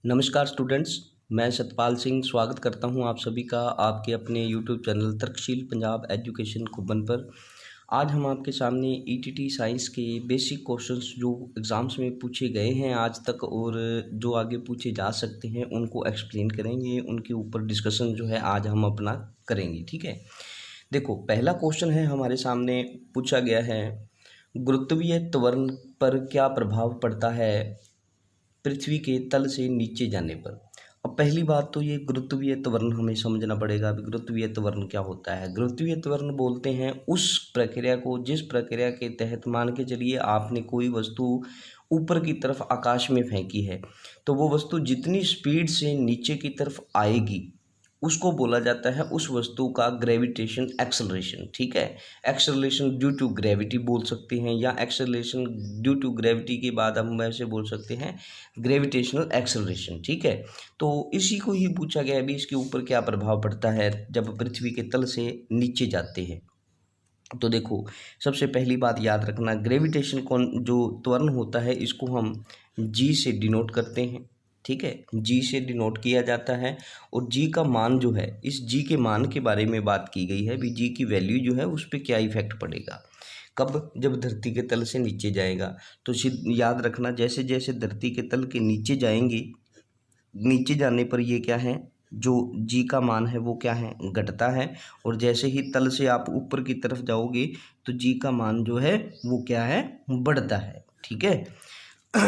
नमस्कार स्टूडेंट्स, मैं सतपाल सिंह स्वागत करता हूं आप सभी का आपके अपने YouTube channel तर्कशील Punjab education Cuban पर। आज हम आपके सामने ईटीटी साइंस के बेसिक क्वेश्चंस जो एग्ज़ाम्स में पूछे गए हैं आज तक और जो आगे पूछे जा सकते हैं उनको एक्सप्लेन करेंगे। उनके ऊपर डिस्कशन जो है आज हम अपना करेंगे। ठीक है, देखो पहला क्वेश्चन है हमारे सामने पूछा गया है, गुरुत्वीय त्वरण पर क्या प्रभाव पड़ता है पृथ्वी के तल से नीचे जाने पर। अब पहली बात तो ये गुरुत्वीय त्वरण हमें समझना पड़ेगा। अभी गुरुत्वीय त्वरण क्या होता है? गुरुत्वीय त्वरण बोलते हैं उस प्रक्रिया को जिस प्रक्रिया के तहत मान के चलिए आपने कोई वस्तु ऊपर की तरफ आकाश में फेंकी है, तो वो वस्तु जितनी स्पीड से नीचे की तरफ आएगी उसको बोला जाता है उस वस्तु का ग्रेविटेशन एक्सेलरेशन। ठीक है, एक्सेलरेशन ड्यू टू ग्रेविटी बोल सकते हैं या एक्सेलरेशन ड्यू टू ग्रेविटी के बाद हम वैसे बोल सकते हैं ग्रेविटेशनल एक्सेलरेशन। ठीक है, तो इसी को ही पूछा गया है, भी इसके ऊपर क्या प्रभाव पड़ता है जब पृथ्वी के तल से नीचे जाते हैं। तो देखो सबसे पहली बात याद रखना, ग्रेविटेशन कौन जो त्वरण होता है इसको हम जी से डिनोट करते हैं। ठीक है, जी से डिनोट किया जाता है और जी का मान जो है, इस जी के मान के बारे में बात की गई है भी जी की वैल्यू जो है उस पर क्या इफेक्ट पड़ेगा कब, जब धरती के तल से नीचे जाएगा। तो याद रखना जैसे जैसे धरती के तल के नीचे जाएंगे, नीचे जाने पर ये क्या है, जो जी का मान है वो क्या है, घटता है। और जैसे ही तल से आप ऊपर की तरफ जाओगे तो जी का मान जो है वो क्या है, बढ़ता है। ठीक है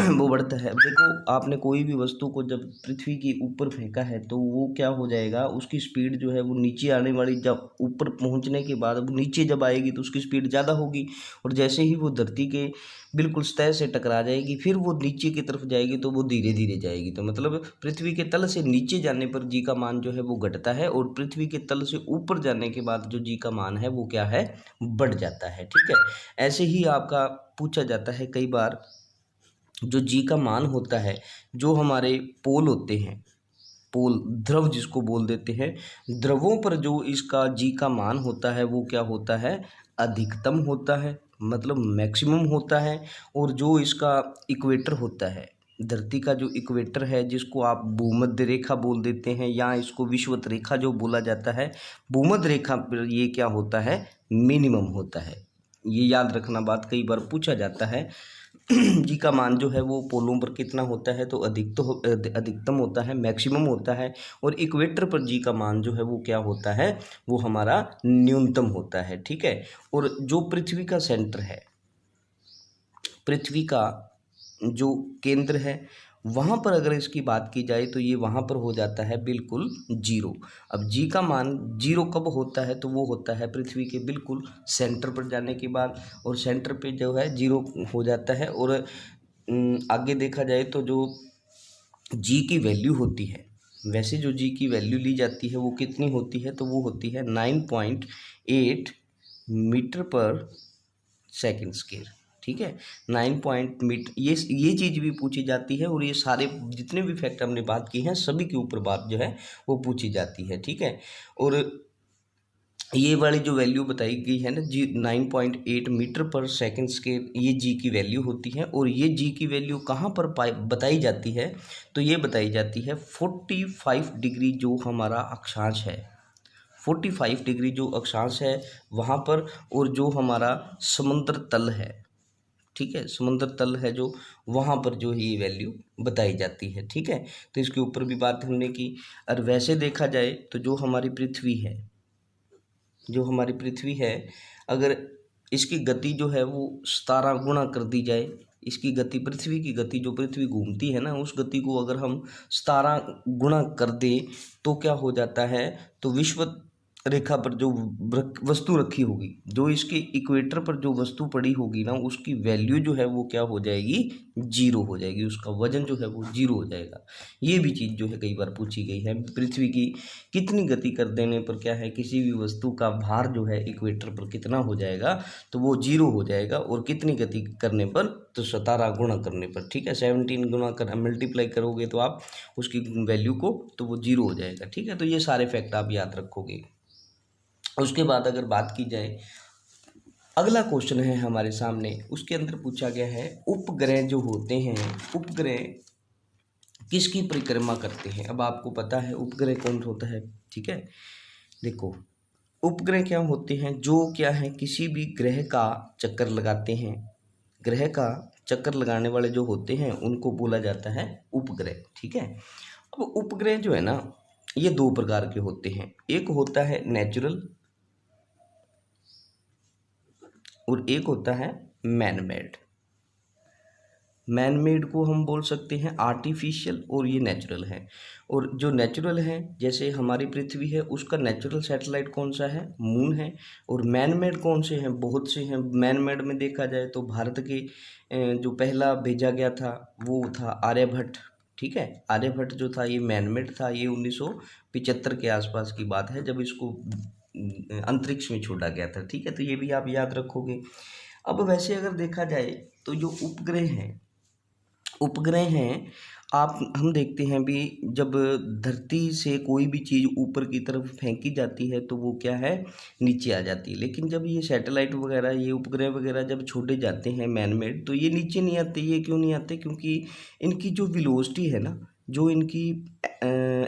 वो बढ़ता है। अब देखो आपने कोई भी वस्तु को जब पृथ्वी के ऊपर फेंका है तो वो क्या हो जाएगा, उसकी स्पीड जो है वो नीचे आने वाली, जब ऊपर पहुंचने के बाद वो नीचे जब आएगी तो उसकी स्पीड ज़्यादा होगी और जैसे ही वो धरती के बिल्कुल सतह से टकरा जाएगी फिर वो नीचे की तरफ जाएगी तो वो धीरे धीरे जाएगी। तो मतलब पृथ्वी के तल से नीचे जाने पर जी का मान जो है वो घटता है और पृथ्वी के तल से ऊपर जाने के बाद जो जी का मान है वो क्या है, बढ़ जाता है। ठीक है, ऐसे ही आपका पूछा जाता है कई बार, जो जी का मान होता है, जो हमारे पोल होते हैं, पोल ध्रुव जिसको बोल देते हैं, ध्रुवों पर जो इसका जी का मान होता है वो क्या होता है, अधिकतम होता है, मतलब मैक्सिमम होता है। और जो इसका इक्वेटर होता है, धरती का जो इक्वेटर है जिसको आप भूमध्य रेखा बोल देते हैं या इसको विषुवत रेखा जो बोला जाता है, भूमध्य रेखा पर ये क्या होता है, मिनिमम होता है। ये याद रखना बात, कई बार पूछा जाता है जी का मान जो है वो पोलों पर कितना होता है, तो अधिकतम होता है, मैक्सिमम होता है। और इक्वेटर पर जी का मान जो है वो क्या होता है, वो हमारा न्यूनतम होता है। ठीक है, और जो पृथ्वी का सेंटर है, पृथ्वी का जो केंद्र है, वहाँ पर अगर इसकी बात की जाए तो ये वहाँ पर हो जाता है बिल्कुल जीरो। अब जी का मान जीरो कब होता है, तो वो होता है पृथ्वी के बिल्कुल सेंटर पर जाने के बाद, और सेंटर पे जो है जीरो हो जाता है। और आगे देखा जाए तो जो जी की वैल्यू होती है, वैसे जो जी की वैल्यू ली जाती है वो कितनी होती है, तो वो होती है 9.8 मीटर पर सेकेंड स्क्वायर। ठीक है, 9 ये चीज़ भी पूछी जाती है और ये सारे जितने भी फैक्ट हमने बात की हैं सभी के ऊपर बात जो है वो पूछी जाती है। ठीक है, और ये वाली जो वैल्यू बताई गई है ना जी, 9.8 मीटर पर सेकेंड स्क्वायर, ये जी की वैल्यू होती है। और ये जी की वैल्यू कहाँ पर बताई जाती है, तो ये बताई जाती है 45 डिग्री जो हमारा अक्षांश है, 45 डिग्री जो अक्षांश है वहाँ पर, और जो हमारा समुद्र तल है, ठीक है, समुद्र तल है जो, वहाँ पर जो ये वैल्यू बताई जाती है। ठीक है, तो इसके ऊपर भी बात हमने की। और वैसे देखा जाए तो जो हमारी पृथ्वी है, जो हमारी पृथ्वी है, अगर इसकी गति जो है वो 17 गुना कर दी जाए, इसकी गति, पृथ्वी की गति, जो पृथ्वी घूमती है ना, उस गति को अगर हम 17 गुना कर दें तो क्या हो जाता है, तो विश्व रेखा पर जो वस्तु रखी होगी, जो इसके इक्वेटर पर जो वस्तु पड़ी होगी ना, उसकी वैल्यू जो है वो क्या हो जाएगी, जीरो हो जाएगी, उसका वजन जो है वो जीरो हो जाएगा। ये भी चीज़ जो है कई बार पूछी गई है, पृथ्वी की कितनी गति कर देने पर क्या है, किसी भी वस्तु का भार जो है इक्वेटर पर कितना हो जाएगा, तो वो जीरो हो जाएगा। और कितनी गति करने पर, तो 17 गुणा करने पर। ठीक है, 17 गुणा कर मल्टीप्लाई करोगे तो आप उसकी वैल्यू को, तो वो जीरो हो जाएगा। ठीक है, तो ये सारे फैक्ट आप याद रखोगे। उसके बाद अगर बात की जाए, अगला क्वेश्चन है हमारे सामने, उसके अंदर पूछा गया है उपग्रह जो होते हैं, उपग्रह किसकी परिक्रमा करते हैं। अब आपको पता है उपग्रह कौन होता है, ठीक है। देखो उपग्रह क्या होते हैं, जो क्या है किसी भी ग्रह का चक्कर लगाते हैं। ग्रह का चक्कर लगाने वाले जो होते हैं उनको बोला जाता है उपग्रह, ठीक है। अब उपग्रह जो है ना ये दो प्रकार के होते हैं, एक होता है नेचुरल और एक होता है मैन मेड। मैन मेड को हम बोल सकते हैं आर्टिफिशियल और ये नेचुरल है। और जो नेचुरल है जैसे हमारी पृथ्वी है उसका नेचुरल सैटेलाइट कौन सा है, मून है। और मैन मेड कौन से हैं, बहुत से हैं। मैन मेड में देखा जाए तो भारत के जो पहला भेजा गया था वो था आर्यभट्ट, ठीक है। आर्यभट्ट जो था ये मैन मेड था, ये 1975 के आसपास की बात है जब इसको अंतरिक्ष में छोड़ा गया था, ठीक है। तो ये भी आप याद रखोगे। अब वैसे अगर देखा जाए तो जो उपग्रह हैं आप हम देखते हैं भी जब धरती से कोई भी चीज़ ऊपर की तरफ फेंकी जाती है तो वो क्या है नीचे आ जाती है। लेकिन जब ये सैटेलाइट वगैरह ये उपग्रह वगैरह जब छोड़े जाते हैं मैन मेड तो ये नीचे नहीं आते। ये क्यों नहीं आते, क्योंकि इनकी जो वेलोसिटी है ना, जो इनकी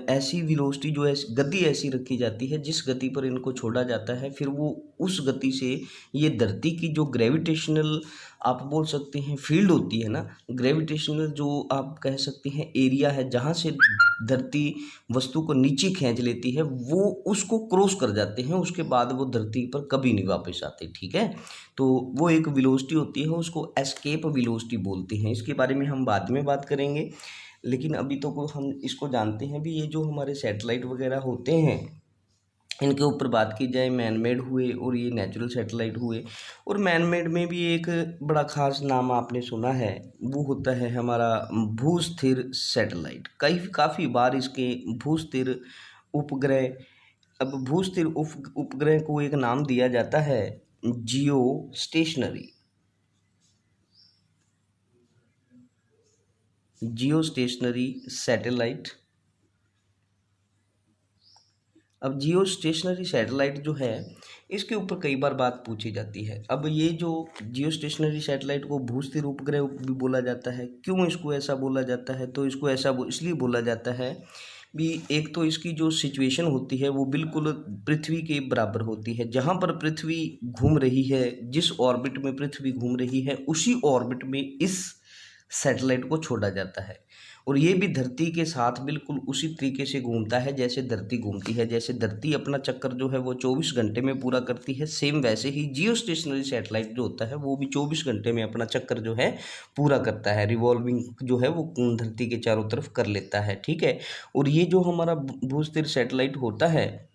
ऐसी वेलोसिटी जो ऐसी गति ऐसी रखी जाती है जिस गति पर इनको छोड़ा जाता है फिर वो उस गति से ये धरती की जो ग्रेविटेशनल आप बोल सकते हैं फील्ड होती है ना, ग्रेविटेशनल जो आप कह सकते हैं एरिया है जहाँ से धरती वस्तु को नीचे खींच लेती है वो उसको क्रॉस कर जाते हैं, उसके बाद वो धरती पर कभी नहीं वापस आते, ठीक है। तो वो एक वेलोसिटी होती है उसको एस्केप वेलोसिटी बोलते हैं। इसके बारे में हम बाद में बात करेंगे, लेकिन अभी तो को हम इसको जानते हैं भी ये जो हमारे सैटेलाइट वगैरह होते हैं इनके ऊपर बात की जाए मैन मेड हुए और ये नेचुरल सैटेलाइट हुए। और मैन मेड में भी एक बड़ा ख़ास नाम आपने सुना है वो होता है हमारा भूस्थिर सैटेलाइट। काफ़ी बार इसके भूस्थिर उपग्रह। अब भूस्थिर उपग्रह को एक नाम दिया जाता है जियो स्टेशनरी सैटेलाइट। अब जियो स्टेशनरी सैटेलाइट जो है इसके ऊपर कई बार बात पूछी जाती है। अब ये जो जियो स्टेशनरी सैटेलाइट को भूस्थिर उपग्रह भी बोला जाता है। क्यों इसको ऐसा बोला जाता है, तो इसको ऐसा इसलिए बोला जाता है भी एक तो इसकी जो सिचुएशन होती है वो बिल्कुल पृथ्वी के बराबर होती है। जहाँ पर पृथ्वी घूम रही है, जिस ऑर्बिट में पृथ्वी घूम रही है उसी ऑर्बिट में इस सैटेलाइट को छोड़ा जाता है। और ये भी धरती के साथ बिल्कुल उसी तरीके से घूमता है जैसे धरती घूमती है। जैसे धरती अपना चक्कर जो है वो 24 घंटे में पूरा करती है, सेम वैसे ही जियो स्टेशनरी सैटेलाइट जो होता है वो भी 24 घंटे में अपना चक्कर जो है पूरा करता है, रिवॉल्विंग जो है वो धरती के चारों तरफ कर लेता है, ठीक है। और ये जो हमारा भूस्थिर सैटेलाइट होता है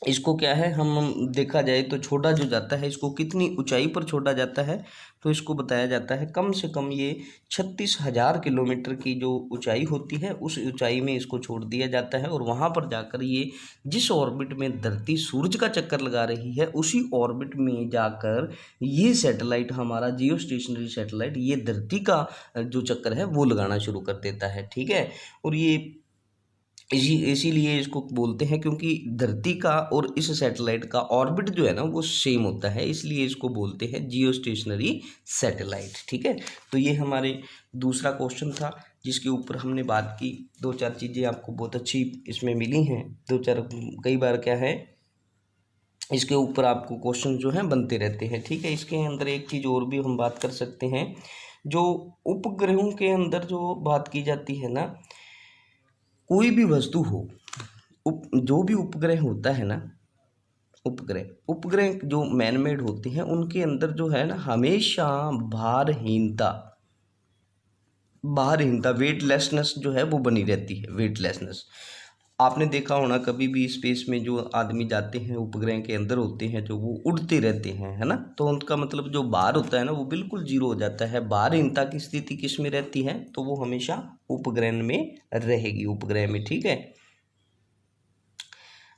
इसको क्या है हम देखा जाए तो छोड़ा जो जाता है इसको कितनी ऊंचाई पर छोड़ा जाता है, तो इसको बताया जाता है कम से कम ये 36,000 किलोमीटर की जो ऊंचाई होती है उस ऊंचाई में इसको छोड़ दिया जाता है। और वहाँ पर जाकर ये जिस ऑर्बिट में धरती सूरज का चक्कर लगा रही है उसी ऑर्बिट में जाकर ये सैटेलाइट हमारा जियो स्टेशनरी सैटेलाइट ये धरती का जो चक्कर है वो लगाना शुरू कर देता है, ठीक है। और ये इसीलिए इसको बोलते हैं क्योंकि धरती का और इस सैटेलाइट का ऑर्बिट जो है ना वो सेम होता है, इसलिए इसको बोलते हैं जियो स्टेशनरी सैटेलाइट, ठीक है। तो ये हमारे दूसरा क्वेश्चन था जिसके ऊपर हमने बात की। दो चार चीज़ें आपको बहुत अच्छी इसमें मिली हैं, दो चार कई बार क्या है इसके ऊपर आपको क्वेश्चन जो हैं बनते रहते हैं, ठीक है। इसके अंदर एक चीज़ और भी हम बात कर सकते हैं, जो उपग्रहों के अंदर जो बात की जाती है ना, कोई भी वस्तु हो जो भी उपग्रह होता है ना, उपग्रह जो मैन मेड होते हैं उनके अंदर जो है ना हमेशा भारहीनता वेटलेसनेस जो है वो बनी रहती है। वेटलेसनेस आपने देखा होना कभी भी स्पेस में जो आदमी जाते हैं उपग्रह के अंदर होते हैं जो वो उड़ते रहते हैं, है ना, तो उनका मतलब जो भार होता है ना वो बिल्कुल जीरो हो जाता है। भारहीनता की स्थिति किस में रहती है, तो वो हमेशा उपग्रह में रहेगी, उपग्रह में, ठीक है।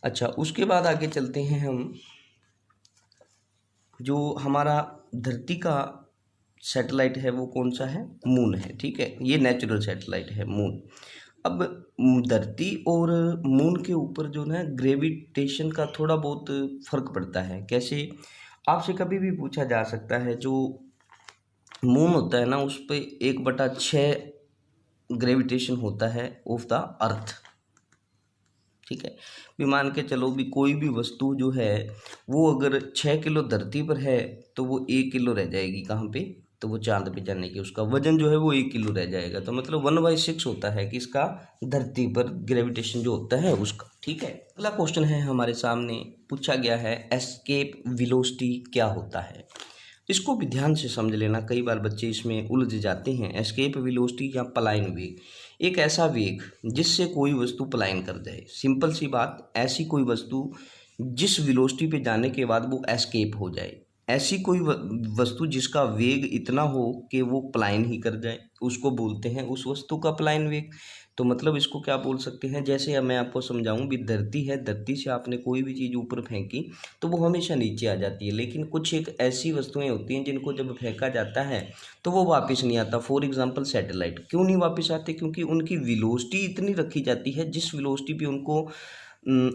अच्छा, उसके बाद आगे चलते हैं हम, जो हमारा धरती का सैटेलाइट है वो कौन सा है, मून है, ठीक है। ये नेचुरल सैटेलाइट है मून। अब धरती और मून के ऊपर जो ना ग्रेविटेशन का थोड़ा बहुत फर्क पड़ता है। कैसे, आपसे कभी भी पूछा जा सकता है जो मून होता है ना उस पर 1/6 ग्रेविटेशन होता है ऑफ द अर्थ। ठीक है, भी मान के चलो भी कोई भी वस्तु जो है वो अगर 6 किलो धरती पर है तो वो 1 किलो रह जाएगी कहाँ पे, तो वो चांद पे जाने की उसका वजन जो है वो 1 किलो रह जाएगा। तो मतलब 1/6 होता है कि इसका धरती पर ग्रेविटेशन जो होता है उसका। ठीक है, अगला क्वेश्चन है हमारे सामने पूछा गया है एस्केप वेलोसिटी क्या होता है। इसको भी ध्यान से समझ लेना, कई बार बच्चे इसमें उलझ जाते हैं। एस्केप वेलोसिटी या पलायन वेग, एक ऐसा वेग जिससे कोई वस्तु पलायन कर जाए। सिंपल सी बात, ऐसी कोई वस्तु जिस वेलोसिटी पे जाने के बाद वो एस्केप हो जाए, ऐसी कोई वस्तु जिसका वेग इतना हो कि वो पलायन ही कर जाए, उसको बोलते हैं उस वस्तु का पलायन वेग। तो मतलब इसको क्या बोल सकते हैं, जैसे अब मैं आपको समझाऊं भी, धरती है, धरती से आपने कोई भी चीज़ ऊपर फेंकी तो वो हमेशा नीचे आ जाती है, लेकिन कुछ एक ऐसी वस्तुएं होती हैं जिनको जब फेंका जाता है तो वो वापस नहीं आता। फॉर एग्जांपल सैटेलाइट क्यों नहीं वापस आते, क्योंकि उनकी वेलोसिटी इतनी रखी जाती है, जिस वेलोसिटी पे उनको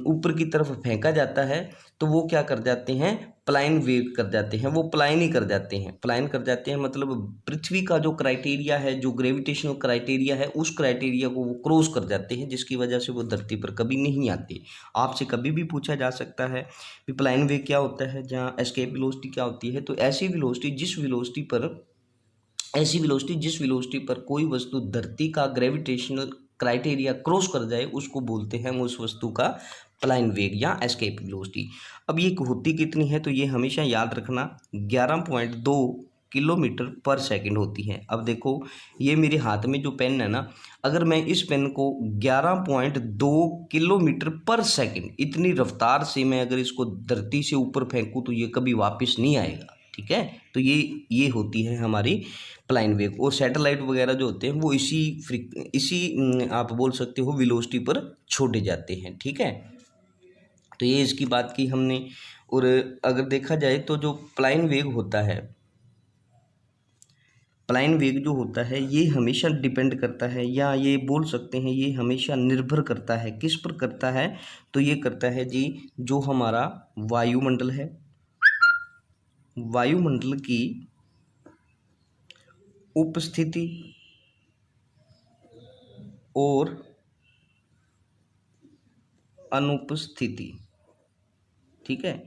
ऊपर की तरफ फेंका जाता है तो वो क्या कर जाते हैं, पलायन वेग कर जाते हैं, वो पलायन ही कर जाते हैं। पलायन कर जाते हैं मतलब पृथ्वी का जो क्राइटेरिया है, जो ग्रेविटेशनल क्राइटेरिया है, उस क्राइटेरिया को वो क्रॉस कर जाते हैं, जिसकी वजह से वो धरती पर कभी नहीं आते। आपसे कभी भी पूछा जा सकता है कि पलायन वेग क्या होता है, जहाँ एस्केप वेलोसिटी क्या होती है। तो ऐसी वेलोसिटी जिस वेलोसिटी पर कोई वस्तु धरती का ग्रेविटेशनल क्राइटेरिया क्रॉस कर जाए उसको बोलते हैं उस वस्तु का पलायन वेग या एस्केप वेलोसिटी। अब ये होती कितनी है, तो ये हमेशा याद रखना 11.2 किलोमीटर पर सेकंड होती है। अब देखो ये मेरे हाथ में जो पेन है ना, अगर मैं इस पेन को 11.2 किलोमीटर पर सेकंड इतनी रफ्तार से मैं अगर इसको धरती से ऊपर फेंकूँ तो ये कभी वापस नहीं आएगा। ठीक है, तो ये होती है हमारी पलायन वेग। और सैटेलाइट वगैरह जो होते हैं वो इसी आप बोल सकते हो वेलोसिटी पर छोड़े जाते हैं। ठीक है, तो ये इसकी बात की हमने। और अगर देखा जाए तो जो पलायन वेग होता है, पलायन वेग जो होता है ये हमेशा डिपेंड करता है, या ये बोल सकते हैं ये हमेशा निर्भर करता है, किस पर करता है, तो ये करता है जी जो हमारा वायुमंडल है, वायुमंडल की उपस्थिति और अनुपस्थिति। ठीक है,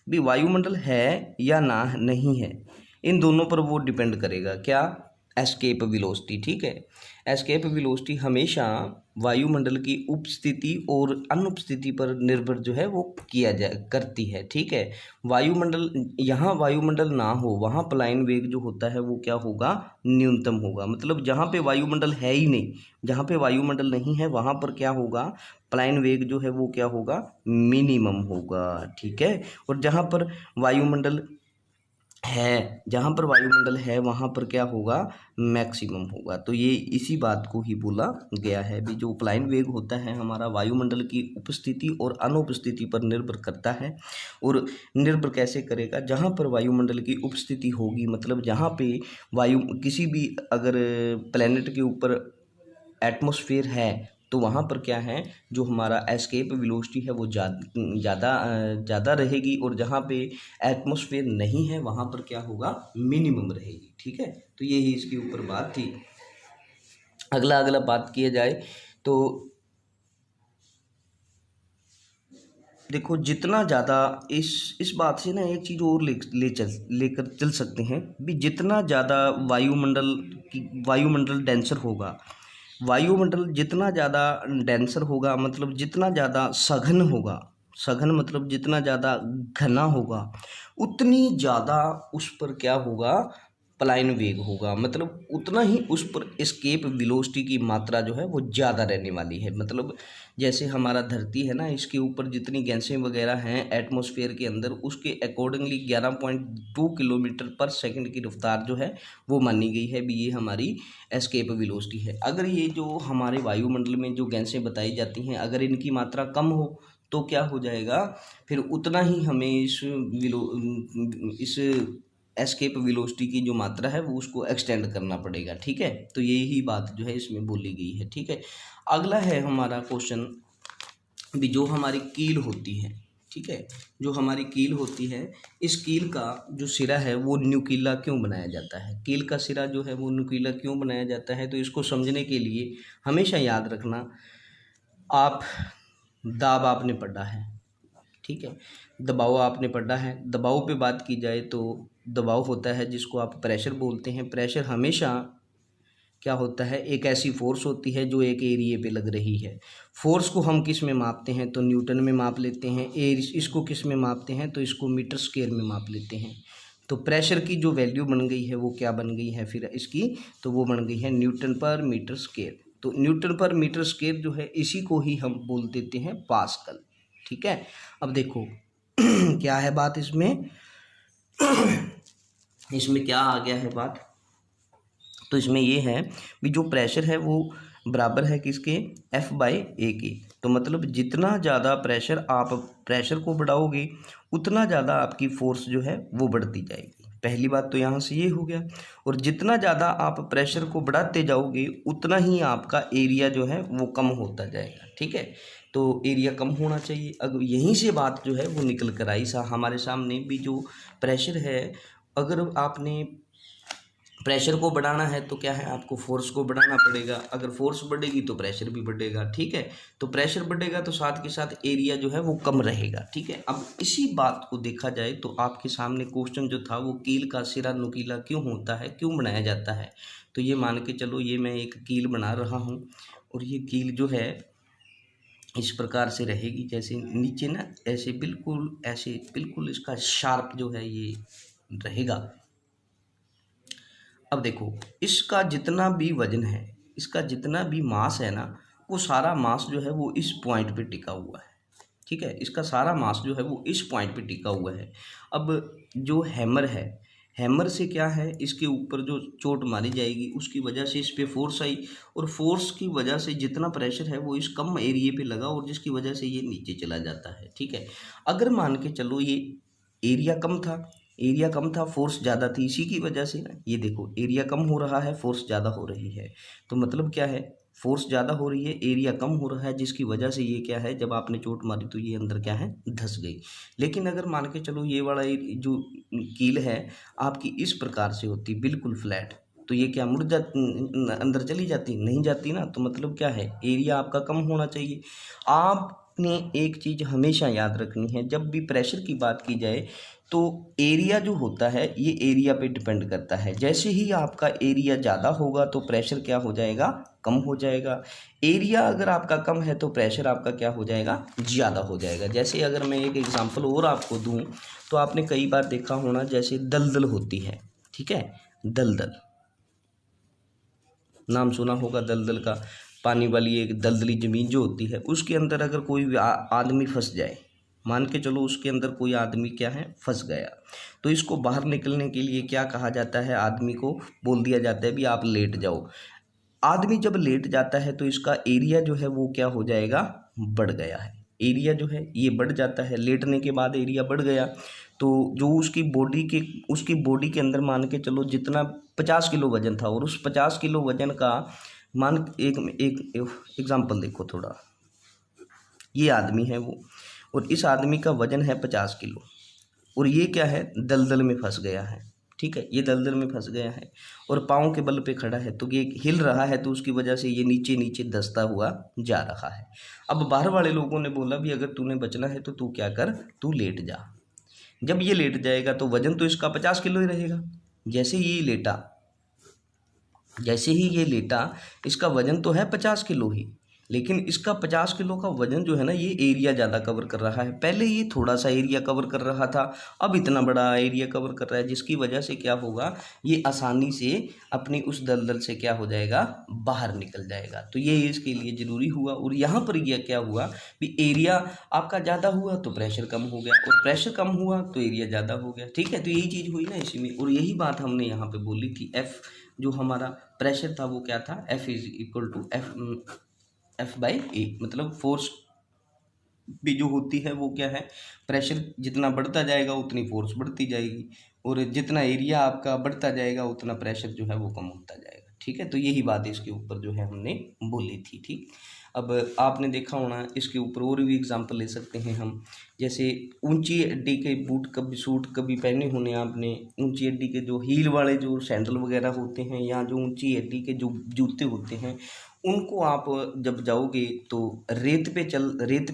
भी वायुमंडल है या ना नहीं है, इन दोनों पर वो डिपेंड करेगा क्या, एस्केप वेलोसिटी। ठीक है, एस्केप वेलोसिटी हमेशा वायुमंडल की उपस्थिति और अनुपस्थिति पर निर्भर जो है वो किया जा करती है। ठीक है, वायुमंडल, यहाँ वायुमंडल ना हो वहाँ पलायन वेग जो होता है वो क्या होगा, न्यूनतम होगा। मतलब जहाँ पे वायुमंडल है ही नहीं, जहाँ पे वायुमंडल नहीं है वहाँ पर क्या होगा, पलायन वेग जो है वो क्या होगा, मिनिमम होगा। ठीक है, और जहाँ पर वायुमंडल है वहाँ पर क्या होगा, मैक्सिमम होगा। तो ये इसी बात को ही बोला गया है भी जो पलायन वेग होता है हमारा वायुमंडल की उपस्थिति और अनुपस्थिति पर निर्भर करता है। और निर्भर कैसे करेगा, जहाँ पर वायुमंडल की उपस्थिति होगी, मतलब जहाँ पे वायु किसी भी अगर प्लेनेट के ऊपर एटमॉस्फेयर है तो वहाँ पर क्या है, जो हमारा एस्केप वेलोसिटी है वो ज़्यादा रहेगी, और जहाँ पे एटमॉस्फेयर नहीं है वहाँ पर क्या होगा, मिनिमम रहेगी। ठीक है, तो यही इसके ऊपर बात थी। अगला बात किया जाए तो देखो जितना ज़्यादा इस बात से ना एक चीज़ और लेकर चल सकते हैं भी, जितना ज़्यादा वायुमंडल डेंसर होगा, वायुमंडल जितना ज़्यादा डेंसर होगा मतलब जितना ज़्यादा सघन होगा, सघन मतलब जितना ज़्यादा घना होगा, उतनी ज़्यादा उस पर क्या होगा, पलायन वेग होगा। मतलब उतना ही उस पर एस्केप वेलोसिटी की मात्रा जो है वो ज़्यादा रहने वाली है। मतलब जैसे हमारा धरती है ना, इसके ऊपर जितनी गैसें वगैरह हैं एटमॉस्फेयर के अंदर, उसके अकॉर्डिंगली 11.2 किलोमीटर पर सेकंड की रफ्तार जो है वो मानी गई है भी, ये हमारी एस्केप वेलोसिटी है। अगर ये जो हमारे वायुमंडल में जो गैसें बताई जाती हैं अगर इनकी मात्रा कम हो तो क्या हो जाएगा, फिर उतना ही हमें इस एस्केप वेलोसिटी की जो मात्रा है वो उसको एक्सटेंड करना पड़ेगा। ठीक है, तो यही बात जो है इसमें बोली गई है। ठीक है, अगला है हमारा क्वेश्चन भी जो हमारी कील होती है। ठीक ठीक है। जो हमारी कील होती है, इस कील का जो सिरा है वो नुकीला क्यों बनाया जाता है, कील का सिरा जो है वो नुकीला क्यों बनाया जाता है, तो इसको समझने के लिए हमेशा याद रखना, आप दाब आपने पढ़ा है, ठीक है, दबाव आपने पढ़ा है। दबाव पे बात की जाए तो दबाव होता है जिसको आप प्रेशर बोलते हैं। प्रेशर हमेशा क्या होता है, एक ऐसी फोर्स होती है जो एक एरिए पे लग रही है। फोर्स को हम किस में मापते हैं, तो न्यूटन में माप लेते हैं। इसको किस में मापते हैं, तो इसको मीटर स्क्वायर में माप लेते हैं। तो प्रेशर की जो वैल्यू बन गई है वो क्या बन गई है फिर इसकी, तो वो बन गई है न्यूटन पर मीटर स्क्वायर। तो न्यूटन पर मीटर स्क्वायर जो है इसी को ही हम बोल देते हैं पास्कल, ठीक है। अब देखो क्या है बात इसमें इसमें क्या आ गया है बात, तो इसमें ये है भी जो प्रेशर है वो बराबर है किसके, F/A के। तो मतलब जितना ज़्यादा प्रेशर आप प्रेशर को बढ़ाओगे उतना ज़्यादा आपकी फोर्स जो है वो बढ़ती जाएगी। पहली बात तो यहाँ से ये हो गया। और जितना ज़्यादा आप प्रेशर को बढ़ाते जाओगे उतना ही आपका एरिया जो है वो कम होता जाएगा, ठीक है। तो एरिया कम होना चाहिए। अब यहीं से बात जो है वो निकल कर आई हमारे सामने भी, जो प्रेशर है, अगर आपने प्रेशर को बढ़ाना है तो क्या है, आपको फोर्स को बढ़ाना पड़ेगा। अगर फोर्स बढ़ेगी तो प्रेशर भी बढ़ेगा, ठीक है। तो प्रेशर बढ़ेगा तो साथ के साथ एरिया जो है वो कम रहेगा, ठीक है। अब इसी बात को देखा जाए तो आपके सामने क्वेश्चन जो था वो कील का सिरा नुकीला क्यों होता है, क्यों बनाया जाता है। तो ये मान के चलो ये मैं एक कील बना रहा हूँ और ये कील जो है इस प्रकार से रहेगी, जैसे नीचे ना ऐसे बिल्कुल इसका शार्प जो है ये रहेगा। अब देखो इसका जितना भी वजन है, इसका जितना भी मास है ना, वो सारा मास जो है वो इस पॉइंट पे टिका हुआ है, ठीक है। इसका सारा मास जो है वो इस पॉइंट पे टिका हुआ है। अब जो हैमर है, हैमर से क्या है, इसके ऊपर जो चोट मारी जाएगी उसकी वजह से इस पे फोर्स आई, और फोर्स की वजह से जितना प्रेशर है वो इस कम एरिया पे लगा और जिसकी वजह से ये नीचे चला जाता है, ठीक है। अगर मान के चलो ये एरिया कम था, एरिया कम था फोर्स ज़्यादा थी, इसी की वजह से ना ये देखो एरिया कम हो रहा है फोर्स ज़्यादा हो रही है। तो मतलब क्या है, फोर्स ज़्यादा हो रही है एरिया कम हो रहा है, जिसकी वजह से ये क्या है, जब आपने चोट मारी तो ये अंदर क्या है, धंस गई। लेकिन अगर मान के चलो ये वाला जो कील है आपकी इस प्रकार से होती बिल्कुल फ्लैट, तो ये क्या मुड़ जा अंदर चली जाती, नहीं जाती ना। तो मतलब क्या है, एरिया आपका कम होना चाहिए। आपने एक चीज़ हमेशा याद रखनी है, जब भी प्रेशर की बात की जाए तो एरिया जो होता है ये एरिया पे डिपेंड करता है। जैसे ही आपका एरिया ज़्यादा होगा तो प्रेशर क्या हो जाएगा, कम हो जाएगा। एरिया अगर आपका कम है तो प्रेशर आपका क्या हो जाएगा, ज़्यादा हो जाएगा। जैसे अगर मैं एक एग्जांपल और आपको दूं तो आपने कई बार देखा होना, जैसे दलदल होती है, ठीक है, दलदल नाम सुना होगा दलदल का। पानी वाली एक दलदली ज़मीन जो होती है उसके अंदर अगर कोई भी आदमी फंस जाए, मान के चलो उसके अंदर कोई आदमी क्या है, फंस गया, तो इसको बाहर निकलने के लिए क्या कहा जाता है, आदमी को बोल दिया जाता है भी आप लेट जाओ। आदमी जब लेट जाता है तो इसका एरिया जो है वो क्या हो जाएगा, बढ़ गया है। एरिया जो है ये बढ़ जाता है, लेटने के बाद एरिया बढ़ गया। तो जो उसकी बॉडी के अंदर मान के चलो जितना 50 किलो वजन था, और उस 50 किलो वजन का मान एक एग्जाम्पल देखो थोड़ा, ये आदमी है वो, और इस आदमी का वजन है 50 किलो, और ये क्या है, दलदल में फंस गया है, ठीक है। ये दलदल में फंस गया है और पाँव के बल पे खड़ा है, तो ये हिल रहा है, तो उसकी वजह से ये नीचे नीचे धंसता हुआ जा रहा है। अब बाहर वाले लोगों ने बोला भी अगर तूने बचना है तो तू क्या कर, तू लेट जा। जब ये लेट जाएगा तो वजन तो इसका 50 किलो ही रहेगा। जैसे ही ये लेटा इसका वजन तो है 50 किलो ही, लेकिन इसका 50 किलो का वजन जो है ना, ये एरिया ज़्यादा कवर कर रहा है। पहले ये थोड़ा सा एरिया कवर कर रहा था, अब इतना बड़ा एरिया कवर कर रहा है, जिसकी वजह से क्या होगा, ये आसानी से अपनी उस दलदल से क्या हो जाएगा, बाहर निकल जाएगा। तो ये इसके लिए ज़रूरी हुआ। और यहाँ पर यह क्या हुआ भी, एरिया आपका ज़्यादा हुआ तो प्रेशर कम हो गया, और प्रेशर कम हुआ तो एरिया ज़्यादा हो गया, ठीक है। तो यही चीज़ हुई ना इसी में, और यही बात हमने यहाँ पर बोली थी। एफ जो हमारा प्रेशर था वो क्या था, F=F/A, मतलब फोर्स भी जो होती है वो क्या है, प्रेशर जितना बढ़ता जाएगा उतनी फोर्स बढ़ती जाएगी, और जितना एरिया आपका बढ़ता जाएगा उतना प्रेशर जो है वो कम होता जाएगा, ठीक है। तो यही बात इसके ऊपर जो है हमने बोली थी, ठीक। अब आपने देखा होना, इसके ऊपर और भी एग्जांपल ले सकते हैं हम, जैसे ऊंची अड्डी के बूट कभी सूट कभी पहने होने आपने, ऊंची अड्डी के जो हील वाले जो सैंडल वगैरह होते हैं या जो ऊंची अड्डी के जो जूते होते हैं, उनको आप जब जाओगे तो रेत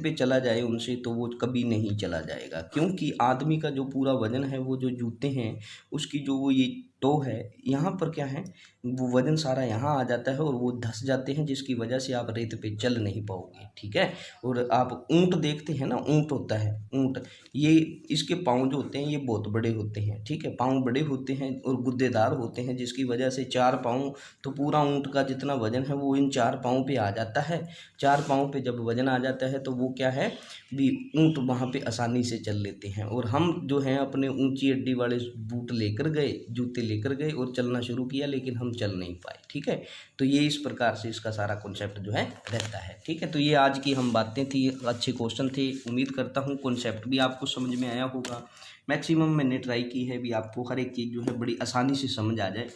पे चला जाए उनसे तो वो कभी नहीं चला जाएगा, क्योंकि आदमी का जो पूरा वजन है वो जो जूते हैं उसकी जो वो ये टो है यहाँ पर क्या है, वो वजन सारा यहाँ आ जाता है और वो धंस जाते हैं, जिसकी वजह से आप रेत पे चल नहीं पाओगे। ठीक है। और आप ऊंट देखते हैं ना, ऊंट होता है ऊंट, ये इसके पाँव जो होते हैं ये बहुत बड़े होते हैं। ठीक है, पाँव बड़े होते हैं और गुद्देदार होते हैं, जिसकी वजह से 4 पाँव, तो पूरा ऊंट का जितना वजन है वो इन 4 पाँव पे आ जाता है। 4 पाँव पे जब वजन आ जाता है तो वो क्या है भी, ऊंट वहाँ पे आसानी से चल लेते हैं। और हम जो हैं अपने ऊंची अड्डी वाले बूट लेकर गए, जूते लेकर गए और चलना शुरू किया, लेकिन हम चल नहीं पाए। ठीक है, तो ये इस प्रकार से इसका सारा कॉन्सेप्ट जो है रहता है। ठीक है, तो ये आज की हम बातें थी, अच्छे क्वेश्चन थे, उम्मीद करता हूँ कॉन्सेप्ट भी आपको समझ में आया होगा। मैक्सिमम मैंने ट्राई की है भी आपको हर एक चीज़ जो है बड़ी आसानी से समझ आ जाए।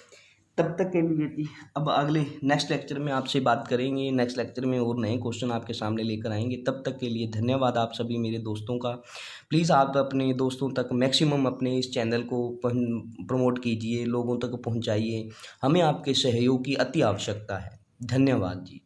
तब तक के लिए थी, अब अगले नेक्स्ट लेक्चर में आपसे बात करेंगे, नेक्स्ट लेक्चर में और नए क्वेश्चन आपके सामने लेकर आएंगे। तब तक के लिए धन्यवाद आप सभी मेरे दोस्तों का। प्लीज़ आप अपने दोस्तों तक मैक्सिमम अपने इस चैनल को प्रमोट कीजिए, लोगों तक पहुंचाइए, हमें आपके सहयोग की अति आवश्यकता है। धन्यवाद जी।